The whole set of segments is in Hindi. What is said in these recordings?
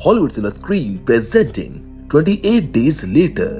Hollywood Cinema Screen presenting 28 Days Later।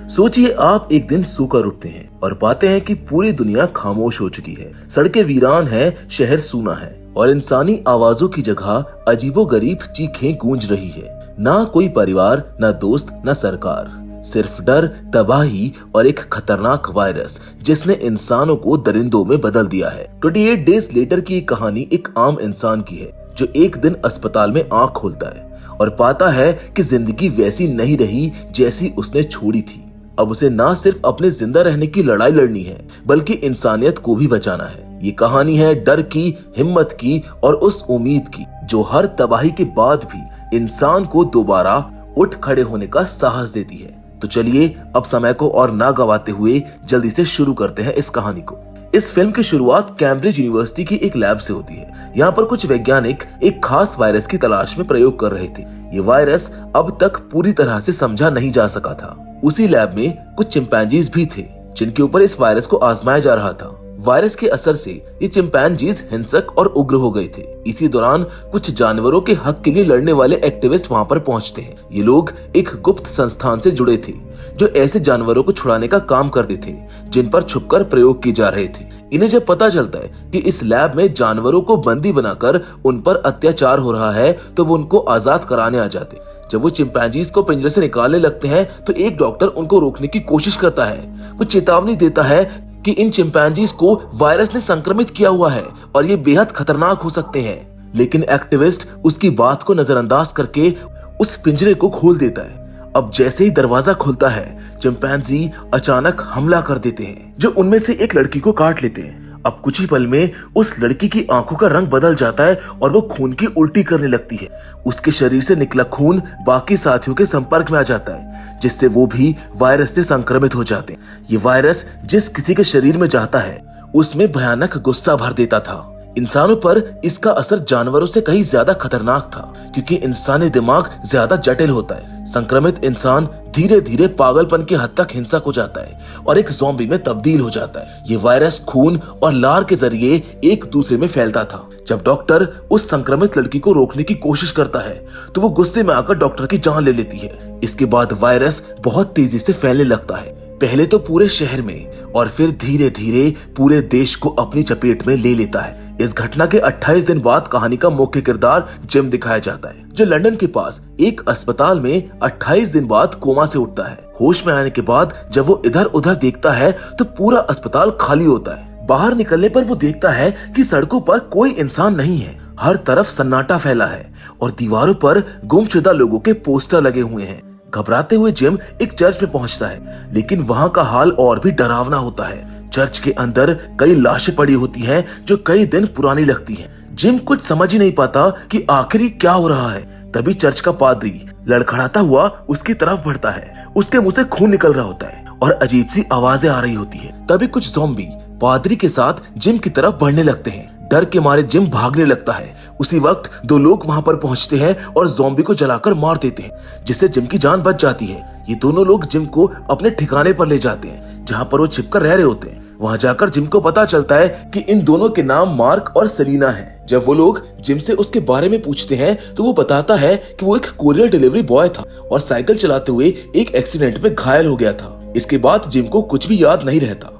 सोचिए आप एक दिन सोकर उठते हैं और पाते हैं कि पूरी दुनिया खामोश हो चुकी है। सड़कें वीरान है, शहर सूना है और इंसानी आवाजों की जगह अजीबोगरीब चीखें गूंज रही है। ना कोई परिवार, ना दोस्त, ना सरकार, सिर्फ डर, तबाही और एक खतरनाक वायरस जिसने इंसानों को दरिंदों में बदल दिया है। 28 डेज लेटर की कहानी एक आम इंसान की है जो एक दिन अस्पताल में आंख खोलता है और पाता है कि जिंदगी वैसी नहीं रही जैसी उसने छोड़ी थी। अब उसे ना सिर्फ अपने जिंदा रहने की लड़ाई लड़नी है बल्कि इंसानियत को भी बचाना है। ये कहानी है डर की, हिम्मत की और उस उम्मीद की जो हर तबाही के बाद भी इंसान को दोबारा उठ खड़े होने का साहस देती है। तो चलिए अब समय को और ना गवाते हुए जल्दी से शुरू करते हैं इस कहानी को। इस फिल्म की शुरुआत कैम्ब्रिज यूनिवर्सिटी की एक लैब से होती है। यहाँ पर कुछ वैज्ञानिक एक खास वायरस की तलाश में प्रयोग कर रहे थे। ये वायरस अब तक पूरी तरह से समझा नहीं जा सका था। उसी लैब में कुछ चिंपैंजीज भी थे जिनके ऊपर इस वायरस को आजमाया जा रहा था। वायरस के असर से ये चिंपैंजीज हिंसक और उग्र हो गए थे। इसी दौरान कुछ जानवरों के हक के लिए लड़ने वाले एक्टिविस्ट वहाँ पर पहुँचते हैं। ये लोग एक गुप्त संस्थान से जुड़े थे जो ऐसे जानवरों को छुड़ाने का काम करते थे जिन पर छुपकर प्रयोग किए जा रहे थे। इन्हें जब पता चलता है कि इस लैब में जानवरों को बंदी बनाकर उन पर अत्याचार हो रहा है तो वो उनको आजाद कराने आ जाते। जब वो चिंपैंजीज को पिंजरे से निकालने लगते हैं तो एक डॉक्टर उनको रोकने की कोशिश करता है। वो चेतावनी देता है कि इन चिंपैंजीज को वायरस ने संक्रमित किया हुआ है और ये बेहद खतरनाक हो सकते हैं। लेकिन एक्टिविस्ट उसकी बात को नजरअंदाज करके उस पिंजरे को खोल देता है। अब जैसे ही दरवाजा खुलता है चिंपैंजी अचानक हमला कर देते हैं जो उनमें से एक लड़की को काट लेते हैं। अब कुछ ही पल में उस लड़की की आंखों का रंग बदल जाता है और वो खून की उल्टी करने लगती है। उसके शरीर से निकला खून बाकी साथियों के संपर्क में आ जाता है जिससे वो भी वायरस से संक्रमित हो जाते हैं। ये वायरस जिस किसी के शरीर में जाता है उसमें भयानक गुस्सा भर देता था। इंसानों पर इसका असर जानवरों से कहीं ज्यादा खतरनाक था क्योंकि इंसानी दिमाग ज्यादा जटिल होता है। संक्रमित इंसान धीरे धीरे पागलपन की हद तक हिंसक हो जाता है और एक ज़ॉम्बी में तब्दील हो जाता है। ये वायरस खून और लार के जरिए एक दूसरे में फैलता था। जब डॉक्टर उस संक्रमित लड़की को रोकने की कोशिश करता है तो वो गुस्से में आकर डॉक्टर की जान ले लेती है। इसके बाद वायरस बहुत तेजी से फैलने लगता है, पहले तो पूरे शहर में और फिर धीरे धीरे पूरे देश को अपनी चपेट में ले लेता है। इस घटना के 28 दिन बाद कहानी का मुख्य किरदार जिम दिखाया जाता है जो लंदन के पास एक अस्पताल में 28 दिन बाद कोमा से उठता है। होश में आने के बाद जब वो इधर उधर देखता है तो पूरा अस्पताल खाली होता है। बाहर निकलने पर वो देखता है कि सड़कों पर कोई इंसान नहीं है। हर तरफ सन्नाटा फैला है और दीवारों पर गुमशुदा लोगों के पोस्टर लगे हुए हैं। घबराते हुए जिम एक चर्च में पहुंचता है लेकिन वहां का हाल और भी डरावना होता है। चर्च के अंदर कई लाशें पड़ी होती हैं जो कई दिन पुरानी लगती हैं। जिम कुछ समझ ही नहीं पाता कि आखिर क्या हो रहा है। तभी चर्च का पादरी लड़खड़ाता हुआ उसकी तरफ बढ़ता है। उसके मुंह से खून निकल रहा होता है और अजीब सी आवाजें आ रही होती है। तभी कुछ ज़ॉम्बी पादरी के साथ जिम की तरफ बढ़ने लगते हैं। डर के मारे जिम भागने लगता है। उसी वक्त दो लोग वहां पर पहुंचते हैं और ज़ॉम्बी को जलाकर मार देते हैं जिससे जिम की जान बच जाती है। ये दोनों लोग जिम को अपने ठिकाने पर ले जाते हैं जहां पर वो छिपकर रह रहे होते हैं। वहां जाकर जिम को पता चलता है कि इन दोनों के नाम मार्क और सेलिना हैं। जब वो लोग जिम से उसके बारे में पूछते हैं तो वो बताता है कि वो एक कोरियर डिलीवरी बॉय था और साइकिल चलाते हुए एक एक्सीडेंट में घायल हो गया था। इसके बाद जिम को कुछ भी याद नहीं रहता।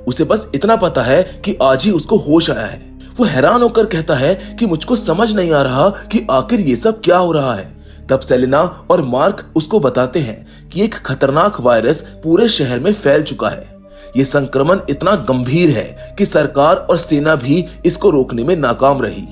उसे बस इतना पता है कि आज ही उसको होश आया है। वो हैरान होकर कहता है कि मुझको समझ नहीं आ रहा कि आखिर ये सब क्या हो रहा है। तब सेलिना और मार्क उसको बताते हैं कि एक खतरनाक वायरस पूरे शहर में फैल चुका है। ये संक्रमण इतना गंभीर है कि सरकार और सेना भी इसको रोकने में नाकाम रही।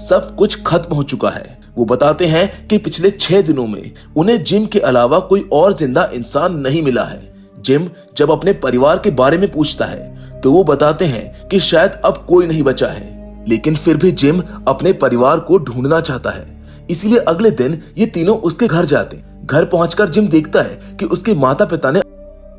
सब कुछ खत्म हो चुका है। वो बताते हैं कि पिछले 6 दिनों में उन्हें जिम के अलावा कोई और जिंदा इंसान नहीं मिला है। जिम जब अपने परिवार के बारे में पूछता है तो वो बताते हैं कि शायद अब कोई नहीं बचा है। लेकिन फिर भी जिम अपने परिवार को ढूंढना चाहता है, इसीलिए अगले दिन ये तीनों उसके घर जाते। घर पहुंचकर जिम देखता है कि उसके माता पिता ने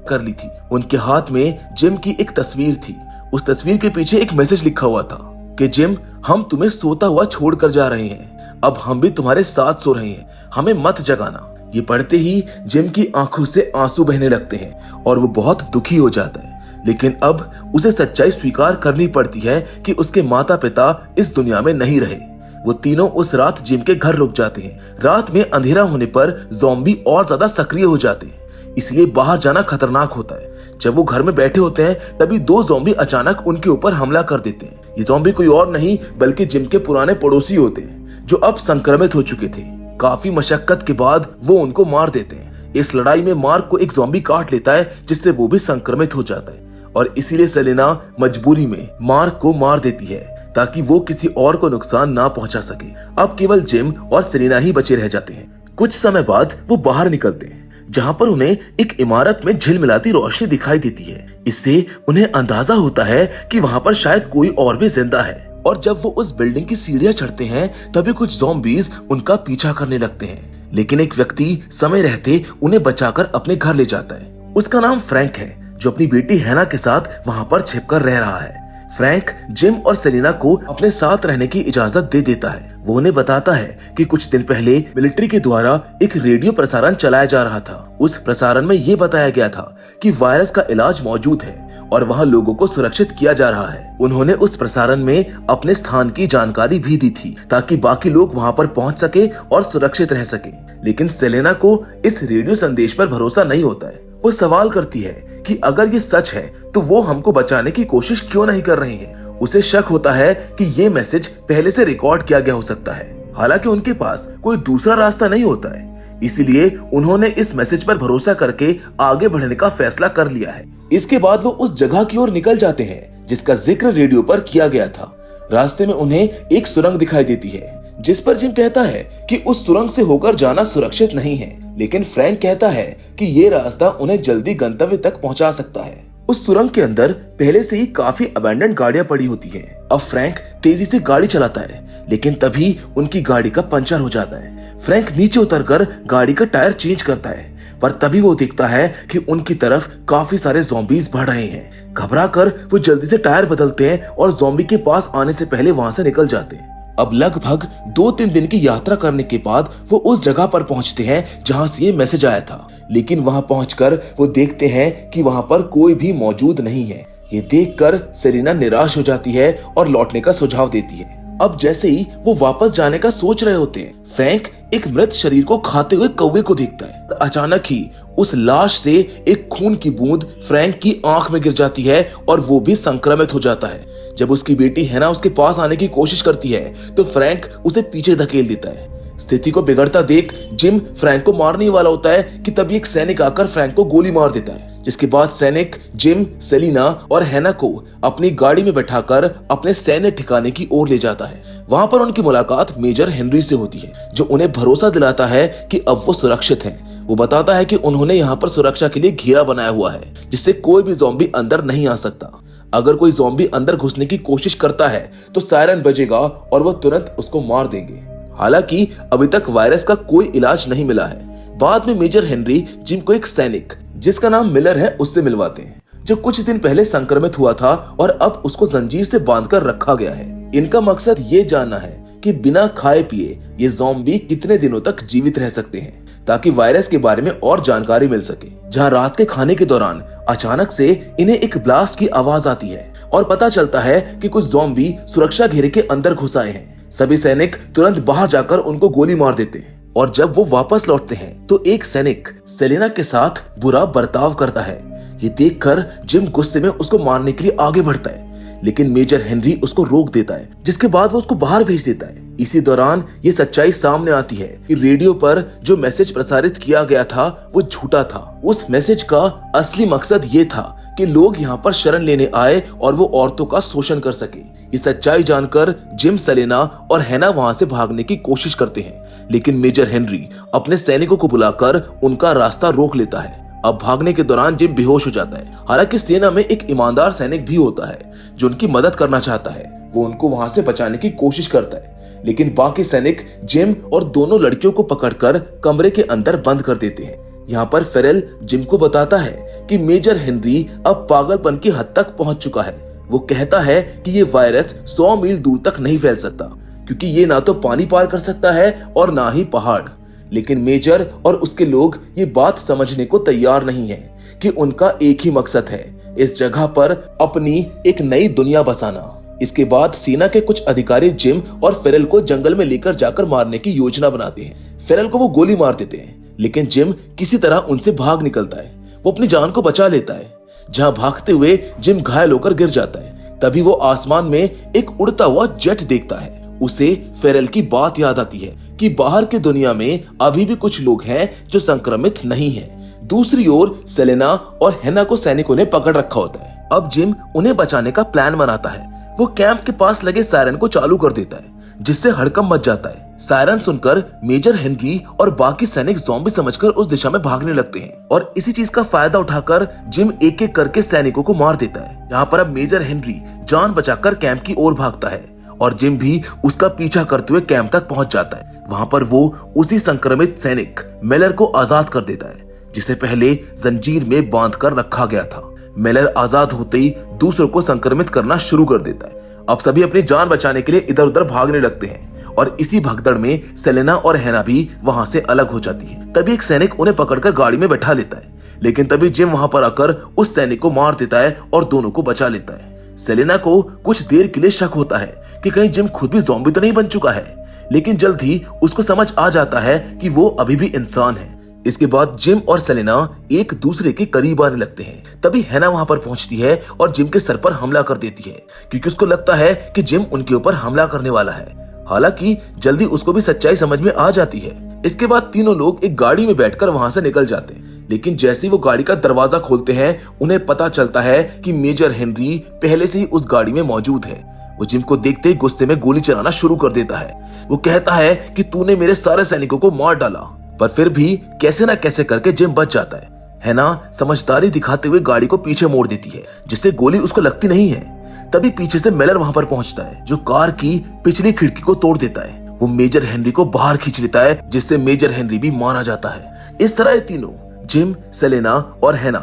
कर ली थी। उनके हाथ में जिम की एक तस्वीर थी। उस तस्वीर के पीछे एक मैसेज लिखा हुआ था कि जिम, हम तुम्हें सोता हुआ छोड़ कर जा रहे हैं। अब हम भी तुम्हारे साथ सो रहे हैं, हमें मत जगाना। ये पढ़ते ही जिम की आंखों से आंसू बहने लगते हैं और वो बहुत दुखी हो जाता है। लेकिन अब उसे सच्चाई स्वीकार करनी पड़ती है कि उसके माता पिता इस दुनिया में नहीं रहे। वो तीनों उस रात जिम के घर रुक जाते हैं। रात में अंधेरा होने पर ज़ॉम्बी और ज्यादा सक्रिय हो जाते हैं, इसलिए बाहर जाना खतरनाक होता है। जब वो घर में बैठे होते हैं तभी 2 ज़ॉम्बी अचानक उनके ऊपर हमला कर देते हैं। ये ज़ॉम्बी कोई और नहीं बल्कि जिम के पुराने पड़ोसी होते हैं जो अब संक्रमित हो चुके थे। काफी मशक्कत के बाद वो उनको मार देते हैं। इस लड़ाई में मार्क को एक ज़ॉम्बी काट लेता है जिससे वो भी संक्रमित हो जाता है और इसीलिए सेलेना मजबूरी में मार्क को मार देती है ताकि वो किसी और को नुकसान ना पहुंचा सके। अब केवल जिम और सेलेना ही बचे रह जाते हैं। कुछ समय बाद वो बाहर निकलते हैं जहां पर उन्हें एक इमारत में झिलमिलाती रोशनी दिखाई देती है। इससे उन्हें अंदाजा होता है कि वहां पर शायद कोई और भी जिंदा है। और जब वो उस बिल्डिंग की सीढ़ियां चढ़ते हैं तभी कुछ ज़ॉम्बीज उनका पीछा करने लगते हैं, लेकिन एक व्यक्ति समय रहते उन्हें बचाकर अपने घर ले जाता है। उसका नाम फ्रैंक है जो अपनी बेटी हैना के साथ वहां पर छिपकर रह रहा है। फ्रैंक जिम और सेलेना को अपने साथ रहने की इजाजत दे देता है। वो उन्हें बताता है कि कुछ दिन पहले मिलिट्री के द्वारा एक रेडियो प्रसारण चलाया जा रहा था। उस प्रसारण में ये बताया गया था कि वायरस का इलाज मौजूद है और वहाँ लोगों को सुरक्षित किया जा रहा है। उन्होंने उस प्रसारण में अपने स्थान की जानकारी भी दी थी ताकि बाकी लोग वहाँ पर पहुँच सके और सुरक्षित रह सके। लेकिन सेलेना को इस रेडियो संदेश पर भरोसा नहीं होता है। वो सवाल करती है कि अगर ये सच है तो वो हमको बचाने की कोशिश क्यों नहीं कर रहे हैं। उसे शक होता है कि ये मैसेज पहले से रिकॉर्ड किया गया हो सकता है, हालांकि उनके पास कोई दूसरा रास्ता नहीं होता है। इसीलिए उन्होंने इस मैसेज पर भरोसा करके आगे बढ़ने का फैसला कर लिया है। इसके बाद वो उस जगह की ओर निकल जाते हैं जिसका जिक्र रेडियो पर किया गया था। रास्ते में उन्हें एक सुरंग दिखाई देती है जिस पर जिम कहता है कि उस सुरंग से होकर जाना सुरक्षित नहीं है, लेकिन फ्रैंक कहता है कि ये रास्ता उन्हें जल्दी गंतव्य तक पहुंचा सकता है। उस सुरंग के अंदर पहले से ही काफी अबैंडन गाड़ियां पड़ी होती हैं। अब फ्रैंक तेजी से गाड़ी चलाता है, लेकिन तभी उनकी गाड़ी का पंचर हो जाता है। फ्रैंक नीचे उतरकर गाड़ी का टायर चेंज करता है, पर तभी वो देखता है कि उनकी तरफ काफी सारे ज़ॉम्बीज बढ़ रहे हैं। घबराकर वो जल्दी से टायर बदलते हैं और ज़ॉम्बी के पास आने से पहले वहां से निकल जाते हैं। अब लगभग 2-3 दिन की यात्रा करने के बाद वो उस जगह पर पहुंचते हैं जहां से ये मैसेज आया था, लेकिन वहां पहुंचकर वो देखते हैं कि वहां पर कोई भी मौजूद नहीं है। ये देखकर सेलेना निराश हो जाती है और लौटने का सुझाव देती है। अब जैसे ही वो वापस जाने का सोच रहे होते हैं, फ्रैंक एक मृत शरीर को खाते हुए कौवे को देखता है। अचानक ही उस लाश से एक खून की बूंद फ्रैंक की आंख में गिर जाती है और वो भी संक्रमित हो जाता है। जब उसकी बेटी हैना उसके पास आने की कोशिश करती है तो फ्रैंक उसे पीछे धकेल देता है। स्थिति को बिगड़ता देख जिम फ्रैंक को मारने वाला होता है कि तभी एक सैनिक आकर फ्रैंक को गोली मार देता है, जिसके बाद सैनिक जिम, सेलेना और हैना को अपनी गाड़ी में बैठाकर अपने सैन्य ठिकाने की ओर ले जाता है। वहां पर उनकी मुलाकात मेजर हेनरी से होती है जो उन्हें भरोसा दिलाता है कि अब वो सुरक्षित हैं। वो बताता है कि उन्होंने यहाँ पर सुरक्षा के लिए घेरा बनाया हुआ है जिससे कोई भी ज़ॉम्बी अंदर नहीं आ सकता। अगर कोई ज़ॉम्बी अंदर घुसने की कोशिश करता है तो सायरन बजेगा और वो तुरंत उसको मार देंगे। हालांकि अभी तक वायरस का कोई इलाज नहीं मिला है। बाद में मेजर हेनरी जिम को एक सैनिक जिसका नाम मिलर है उससे मिलवाते हैं जो कुछ दिन पहले संक्रमित हुआ था और अब उसको जंजीर से बांधकर रखा गया है। इनका मकसद ये जानना है कि बिना खाए पिए ये ज़ॉम्बी कितने दिनों तक जीवित रह सकते हैं ताकि वायरस के बारे में और जानकारी मिल सके। जहां रात के खाने के दौरान अचानक से इन्हें एक ब्लास्ट की आवाज आती है और पता चलता है कि कुछ ज़ॉम्बी सुरक्षा घेरे के अंदर घुस आए हैं। सभी सैनिक तुरंत बाहर जाकर उनको गोली मार देते हैं और जब वो वापस लौटते हैं तो एक सैनिक सेलेना के साथ बुरा बर्ताव करता है। ये देखकर जिम गुस्से में उसको मारने के लिए आगे बढ़ता है, लेकिन मेजर हेनरी उसको रोक देता है, जिसके बाद वो उसको बाहर भेज देता है। इसी दौरान ये सच्चाई सामने आती है कि रेडियो पर जो मैसेज प्रसारित किया गया था वो झूठा था। उस मैसेज का असली मकसद ये था कि लोग यहाँ पर शरण लेने आए और वो औरतों का शोषण कर सके। ये सच्चाई जानकर जिम, सेलेना और हैना वहां से भागने की कोशिश करते हैं, लेकिन मेजर हेनरी अपने सैनिकों को बुलाकर उनका रास्ता रोक लेता है। अब भागने के दौरान जिम बेहोश हो जाता है। हालांकि सेना में एक ईमानदार सैनिक भी होता है जो उनकी मदद करना चाहता है। वो उनको वहां से बचाने की कोशिश करता है, लेकिन बाकी सैनिक जिम और दोनों लड़कियों को पकड़कर कमरे के अंदर बंद कर देते हैं। यहाँ पर फेरेल जिम को बताता है कि मेजर हेनरी अब पागलपन की हद तक पहुंच चुका है। वो कहता है कि ये वायरस 100 मील दूर तक नहीं फैल सकता क्योंकि ये ना तो पानी पार कर सकता है और ना ही पहाड़। लेकिन मेजर और उसके लोग ये बात समझने को तैयार नहीं है कि उनका एक ही मकसद है, इस जगह पर अपनी एक नई दुनिया बसाना। इसके बाद सेना के कुछ अधिकारी जिम और फेरल को जंगल में लेकर जाकर मारने की योजना बनाते हैं। फेरल को वो गोली मार देते हैं, लेकिन जिम किसी तरह उनसे भाग निकलता है। वो अपनी जान को बचा लेता है। जहां भागते हुए जिम घायल होकर गिर जाता है। तभी वो आसमान में एक उड़ता हुआ जेट देखता है। उसे फेरल की बात याद आती है कि बाहर की दुनिया में अभी भी कुछ लोग हैं जो संक्रमित नहीं हैं। दूसरी ओर सेलेना और हेना को सैनिकों ने पकड़ रखा होता है। अब जिम उन्हें बचाने का प्लान बनाता है। वो कैंप के पास लगे सायरन को चालू कर देता है, जिससे हड़कंप मच जाता है। सायरन सुनकर मेजर हेनरी और बाकी सैनिक ज़ॉम्बी समझकर उस दिशा में भागने लगते हैं और इसी चीज का फायदा उठाकर जिम एक एक करके सैनिकों को मार देता है। यहाँ पर अब मेजर हेनरी जान बचाकर कैंप की ओर भागता है और जिम भी उसका पीछा करते हुए कैंप तक पहुंच जाता है। वहां पर वो उसी संक्रमित सैनिक मेलर को आजाद कर देता है, जिसे पहले जंजीर में बांध कर रखा गया था। मेलर आजाद होते ही दूसरों को संक्रमित करना शुरू कर देता है। अब सभी अपनी जान बचाने के लिए इधर उधर भागने लगते हैं और इसी भगदड़ में सेलेना और हेना भी वहां से अलग हो जाती है। तभी एक सैनिक उन्हें पकड़कर गाड़ी में बैठा लेता है, लेकिन तभी जिम वहां पर आकर उस सैनिक को मार देता है और दोनों को बचा लेता है। सेलेना को कुछ देर के लिए शक होता है कि कहीं जिम खुद भी ज़ॉम्बी तो नहीं बन चुका है, लेकिन जल्द ही उसको समझ आ जाता है कि वो अभी भी इंसान है। इसके बाद जिम और सेलेना एक दूसरे के करीब आने लगते हैं। तभी हेना वहां पर पहुंचती है और जिम के सर पर हमला कर देती है, क्योंकि उसको लगता है कि जिम उनके ऊपर हमला करने वाला है। हालांकि जल्दी उसको भी सच्चाई समझ में आ जाती है। इसके बाद तीनों लोग एक गाड़ी में बैठकर वहां से निकल जाते हैं, लेकिन जैसे ही वो गाड़ी का दरवाजा खोलते हैं उन्हें पता चलता है कि मेजर हेनरी पहले से ही उस गाड़ी में मौजूद है। वो जिम को देखते ही गुस्से में गोली चलाना शुरू कर देता है। वो कहता है कि तूने मेरे सारे सैनिकों को मार डाला, पर फिर भी कैसे ना कैसे करके जिम बच जाता है। हेना समझदारी दिखाते हुए गाड़ी को पीछे मोड़ देती है, जिससे गोली उसको लगती नहीं है। तभी पीछे से मेलर वहां पर पहुंचता है, जो कार की पिछली खिड़की को तोड़ देता है। वो मेजर हेनरी को बाहर खींच लेता है, जिससे मेजर हेनरी भी मारा जाता है। इस तरह ये तीनों जिम, सेलेना और हेना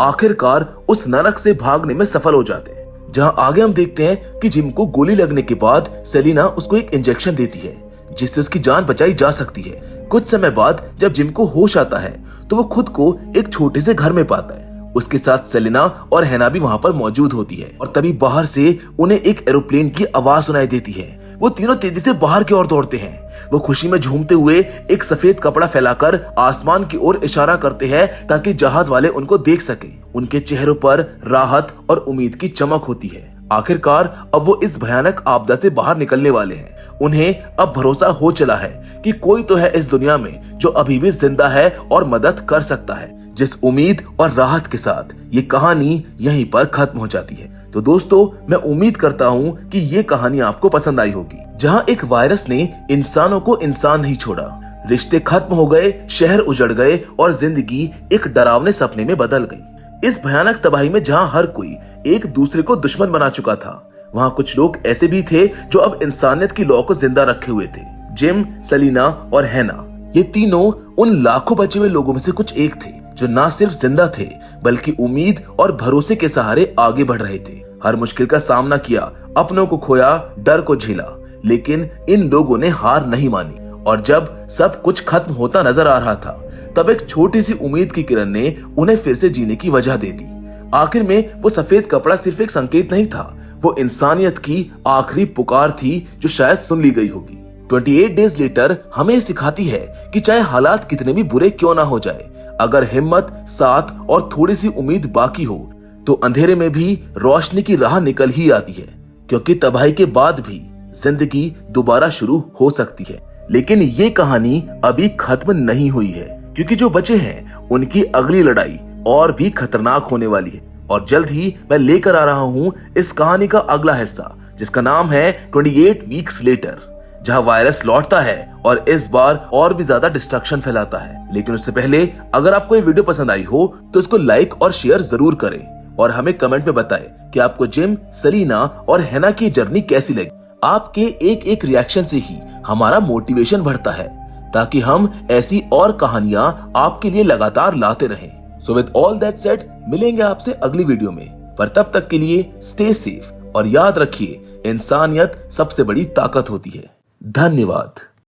आखिरकार उस नरक से भागने में सफल हो जाते हैं। जहां आगे हम देखते हैं कि जिम को गोली लगने के बाद सेलेना उसको एक इंजेक्शन देती है, जिससे उसकी जान बचाई जा सकती है। कुछ समय बाद जब जिम को होश आता है तो वो खुद को एक छोटे से घर में पाता है। उसके साथ सेलेना और हेना भी वहां पर मौजूद होती है और तभी बाहर से उन्हें एक एरोप्लेन की आवाज सुनाई देती है। वो तीनों तेजी से बाहर की ओर दौड़ते हैं। वो खुशी में झूमते हुए एक सफेद कपड़ा फैलाकर आसमान की ओर इशारा करते हैं ताकि जहाज वाले उनको देख सके। उनके चेहरों पर राहत और उम्मीद की चमक होती है। आखिरकार अब वो इस भयानक आपदा से बाहर निकलने वाले हैं। उन्हें अब भरोसा हो चला है कि कोई तो है इस दुनिया में जो अभी भी जिंदा है और मदद कर सकता है। जिस उम्मीद और राहत के साथ ये कहानी यहीं पर खत्म हो जाती है। तो दोस्तों, मैं उम्मीद करता हूँ कि ये कहानी आपको पसंद आई होगी, जहाँ एक वायरस ने इंसानों को इंसान नहीं छोड़ा, रिश्ते खत्म हो गए, शहर उजड़ गए और जिंदगी एक डरावने सपने में बदल गई। इस भयानक तबाही में जहाँ हर कोई एक दूसरे को दुश्मन बना चुका था, वहाँ कुछ लोग ऐसे भी थे जो अब इंसानियत की लौ को जिंदा रखे हुए थे। जिम, सेलेना और हेना, ये तीनों उन लाखों बचे हुए लोगों में से कुछ एक थे जो ना सिर्फ जिंदा थे बल्कि उम्मीद और भरोसे के सहारे आगे बढ़ रहे थे। हर मुश्किल का सामना किया, अपनों को खोया, डर को झेला, लेकिन इन लोगों ने हार नहीं मानी। और जब सब कुछ खत्म होता नजर आ रहा था, तब एक छोटी सी उम्मीद की किरण ने उन्हें फिर से जीने की वजह दे दी। आखिर में वो सफेद कपड़ा सिर्फ एक संकेत नहीं था, वो इंसानियत की आखिरी पुकार थी जो शायद सुन ली गई होगी। 28 डेज लेटर हमें सिखाती है कि चाहे हालात कितने भी बुरे क्यों ना हो जाए, अगर हिम्मत, साथ और थोड़ी सी उम्मीद बाकी हो तो अंधेरे में भी रोशनी की राह निकल ही आती है। क्योंकि तबाही के बाद भी जिंदगी दोबारा शुरू हो सकती है। लेकिन ये कहानी अभी खत्म नहीं हुई है, क्योंकि जो बचे हैं उनकी अगली लड़ाई और भी खतरनाक होने वाली है। और जल्द ही मैं लेकर आ रहा हूँ इस कहानी का अगला हिस्सा, जिसका नाम है 28 वीक्स लेटर, जहां वायरस लौटता है और इस बार और भी ज्यादा डिस्ट्रक्शन फैलाता है। लेकिन उससे पहले अगर आपको ये वीडियो पसंद आई हो तो इसको लाइक और शेयर जरूर करें और हमें कमेंट में बताएं कि आपको जिम, सेलेना और हेना की जर्नी कैसी लगी। आपके एक एक रिएक्शन से ही हमारा मोटिवेशन बढ़ता है, ताकि हम ऐसी और कहानियां आपके लिए लगातार लाते रहें। So with all that said, मिलेंगे आपसे अगली वीडियो में, पर तब तक के लिए स्टे सेफ और याद रखिए, इंसानियत सबसे बड़ी ताकत होती है। धन्यवाद।